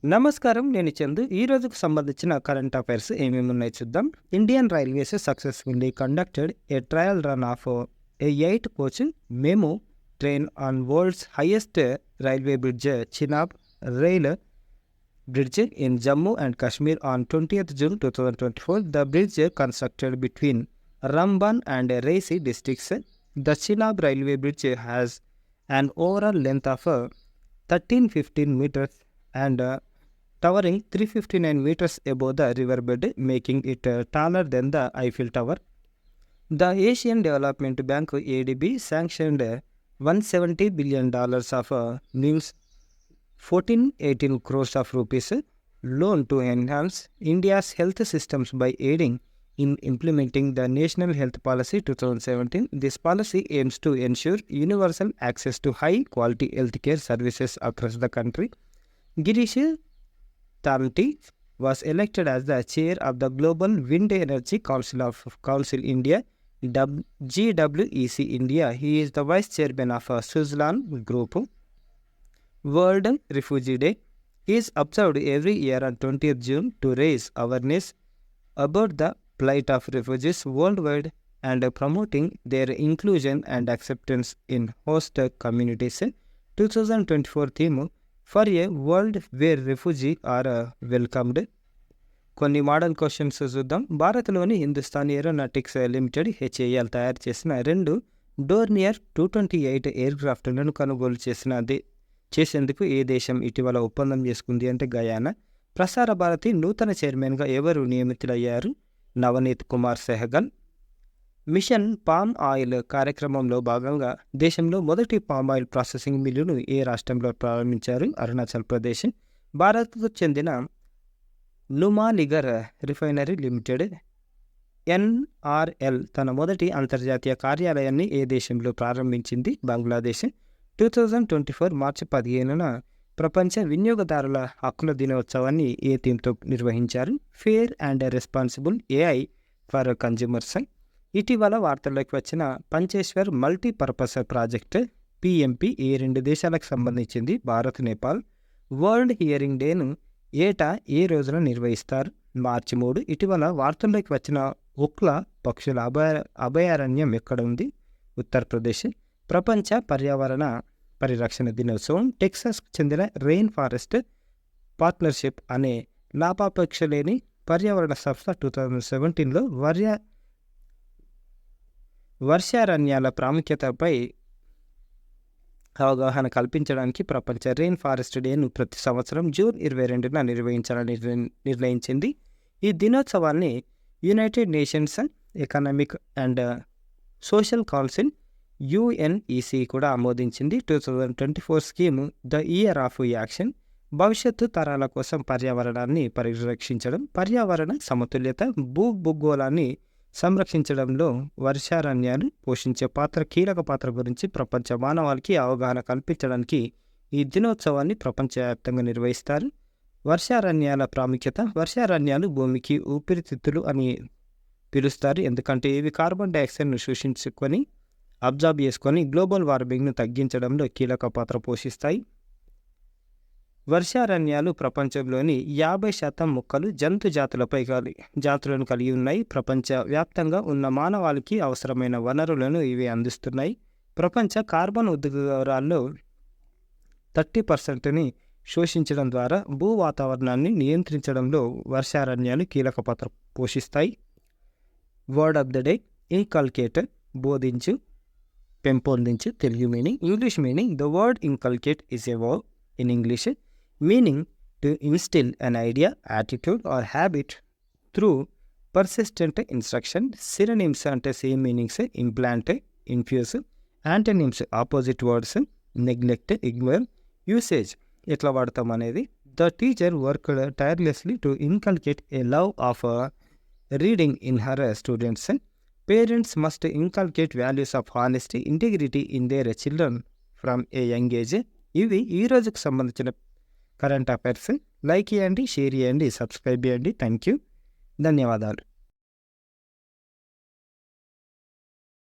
నమస్కారం. నేను చందు. ఈ రోజుకు సంబంధించిన కరెంట్ అఫైర్స్ ఏమేమి ఉన్నాయో చూద్దాం. Indian railways successfully conducted a trial run of A 8 coach మెము train on world's highest railway bridge Chenab rail bridge in Jammu and Kashmir on 20th June 2024. The bridge constructed between Ramban and Reisi districts. The Chenab railway bridge has an overall length of 1315 meters and towering 359 meters above the riverbed, making it taller than the Eiffel Tower. The Asian Development Bank ADB sanctioned $170 billion of new 1418 crores of rupees loan to enhance India's health systems by aiding in implementing the National Health Policy 2017. This policy aims to ensure universal access to high-quality healthcare services across the country. Girish Tamti was elected as the chair of the Global Wind Energy Council India, GWEC India. He is the vice chairman of Suzlon Group. World Refugee Day is observed every year on 20th June to raise awareness about the plight of refugees worldwide and promoting their inclusion and acceptance in host communities. 2024 theme for a world where refugees are welcomed. కొన్ని model questions చూద్దాం. భారత్లోని Hindustan aeronautics limited HAL తయారు చేసిన 2 Dornier 228 air క్రాఫ్ట్లను కొనుగోలు చేసేందుకు ఏ దేశం ఇటీవల ఒప్పందం చేసుకుంది అంటే గయానా. ప్రసార భారతి నూతన చైర్మన్గా ఎవరు నియమితులయ్యారు? Navneet Kumar Sehgal. Mission palm oil కార్యక్రమంలో భాగంగా దేశంలో మొదటి పామ్ ఆయిల్ ప్రాసెసింగ్ మిల్లును ఏ రాష్ట్రంలో ప్రారంభించారు? అరుణాచల్ ప్రదేశ్. భారత్కు చెందిన నుమాలిగర్ రిఫైనరీ లిమిటెడ్ ఎన్ఆర్ఎల్ తన మొదటి అంతర్జాతీయ కార్యాలయాన్ని ఏ దేశంలో ప్రారంభించింది? బంగ్లాదేశ్. 2024 మార్చి 15న ప్రపంచ వినియోగదారుల హక్కుల దినోత్సవాన్ని ఏ థీమ్తో నిర్వహించారు? Fair and responsible AI for consumers. ఇటీవల వార్తల్లోకి వచ్చిన పంచేశ్వర్ మల్టీపర్పస్ ప్రాజెక్ట్ పిఎంపి ఏ 2 దేశాలకు సంబంధించింది? భారత్, నేపాల్. వరల్డ్ హియరింగ్ డేను ఏటా ఏ రోజున నిర్వహిస్తారు? మార్చి 3. ఇటీవల వార్తల్లోకి వచ్చిన ఉక్లా పక్షుల అభయారణ్యం ఎక్కడ ఉంది? ఉత్తరప్రదేశ్. ప్రపంచ పర్యావరణ పరిరక్షణ దినోత్సవం. టెక్సాస్కు చెందిన రెయిన్ ఫారెస్ట్ పార్ట్నర్షిప్ అనే లాభాపేక్ష లేని పర్యావరణ సంస్థ 2017లో వర్షారణ్యాల ప్రాముఖ్యతపై అవగాహన కల్పించడానికి ప్రపంచ రెయిన్ ఫారెస్ట్ డేను ప్రతి సంవత్సరం జూన్ 22న నిర్వహించాలని నిర్ణయించింది. ఈ దినోత్సవాన్ని United Nations Economic and Social Council UNEC కూడా ఆమోదించింది. 2024 scheme the year of action. భవిష్యత్తు తరాల కోసం పర్యావరణాన్ని పరిరక్షించడం, పర్యావరణ సమతుల్యత, భూగోళాన్ని సంరక్షించడంలో వర్షారణ్యాలు పోషించే కీలక పాత్ర గురించి ప్రపంచ మానవాళికి అవగాహన కల్పించడానికి ఈ దినోత్సవాన్ని ప్రపంచవ్యాప్తంగా నిర్వహిస్తారు. వర్షారణ్యాల ప్రాముఖ్యత. వర్షారణ్యాలు భూమికి ఊపిరితిత్తులు అని పిలుస్తారు, ఎందుకంటే ఇవి కార్బన్ డైఆక్సైడ్ను శోషించుకొని అబ్జార్బ్ చేసుకొని గ్లోబల్ వార్మింగ్ను తగ్గించడంలో కీలక పాత్ర పోషిస్తాయి. వర్షారణ్యాలు ప్రపంచంలోని 50% మొక్కలు, జంతు జాతులను కలిగి ఉన్నాయి. ప్రపంచ వ్యాప్తంగా ఉన్న మానవాళికి అవసరమైన వనరులను ఇవి అందిస్తున్నాయి. ప్రపంచ కార్బన్ ఉద్గారాల్లో 30%ని శోషించడం ద్వారా భూ వాతావరణాన్ని నియంత్రించడంలో వర్షారణ్యాలు కీలక పాత్ర పోషిస్తాయి. Word of the day inculcate, బోధించు, పెంపొందించు. Telugu meaning. English meaning. The word inculcate is a verb in English meaning to instil an idea, attitude or habit through persistent instruction. Synonyms అంటే same meanings. Implant, infuse. Antonyms opposite words. Neglect, ignore. Usage ఎట్లా వాడతాం అనేది. The teacher worked tirelessly to inculcate a love of reading in her students. Parents must inculcate values of honesty, integrity in their children from a young age. ఇవి ఈ రోజుకు సంబంధించిన current affairs. Like చేయండి, share చేయండి, subscribe చేయండి. Thank you. ధన్యవాదాలు.